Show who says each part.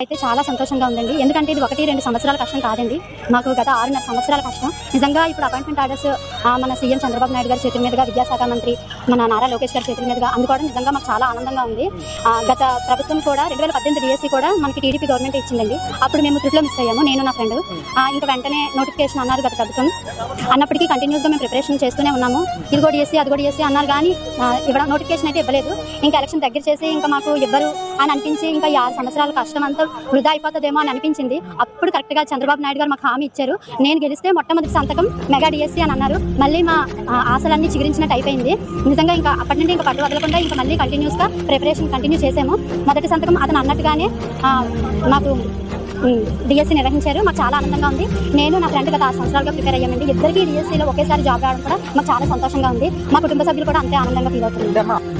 Speaker 1: అయితే చాలా సంతోషంగా ఉందండి. ఎందుకంటే ఇది 1-2 సంవత్సరాల కష్టం కాదండి. మాకు గత 6.5 సంవత్సరాల కష్టం. నిజంగా ఇప్పుడు అపాయింట్మెంట్ ఆర్డర్స్ మన సీఎం చంద్రబాబు నాయుడు గారి చేతుల మీదుగా, విద్యాశాఖ మంత్రి మన నారా లోకేష్ గారి చేతుల మీదుగా అందుకోవడం నిజంగా మాకు చాలా ఆనందంగా ఉంది. గత ప్రభుత్వం కూడా 2018 డిఎస్సి కూడా మనకి టీడీపీ గవర్నమెంట్ ఇచ్చిందండి. అప్పుడు మేము ట్రిప్లో మిస్ అయ్యాము, నేను నా ఫ్రెండ్. ఇంకా వెంటనే నోటిఫికేషన్ అన్నారు గత ప్రభుత్వం. అన్నప్పటికీ కంటిన్యూస్గా మేము ప్రిపరేషన్ చేస్తూనే ఉన్నాము. ఇదిగో డిఎస్సి అదిగో డిఎస్సి అన్నారు కానీ ఇవ్వడం నోటిఫికేషన్ అయితే ఇవ్వలేదు. ఇంకా ఎలక్షన్ దగ్గర చేసి ఇంకా మాకు ఇవ్వరు అని అనిపించి ఇంకా ఈ 6 సంవత్సరాల కష్టం అంతా వృధా అయిపోతుందేమో అని అనిపించింది. అప్పుడు కరెక్ట్గా చంద్రబాబు నాయుడు గారు మాకు హామీ ఇచ్చారు. నేను గెలిస్తే మొట్టమొదటి సంతకం మెగా డిఎస్సి అని అన్నారు. మళ్ళీ మా ఆశలన్నీ చిగురించినట్టు అయిపోయింది. నిజంగా ఇంకా అప్పటి నుండి ఇంకా పట్టు వదలకుండా ఇంకా మళ్ళీ కంటిన్యూస్గా ప్రిపరేషన్ కంటిన్యూ చేసాము. మొదటి సంతకం అతను అన్నట్టుగానే మాకు డిఎస్సి నిర్వహించారు. మాకు చాలా ఆనందంగా ఉంది. నేను నా ఫ్రెండ్ గత 6 సంవత్సరాలుగా ప్రిపేర్ అయ్యామండి. ఇద్దరికి డిఎస్సిలో ఒకేసారి జాబ్ రావడం కూడా మాకు చాలా సంతోషంగా ఉంది. మా కుటుంబ సభ్యులు కూడా అంతే ఆనందంగా ఫీల్ అవుతుంది.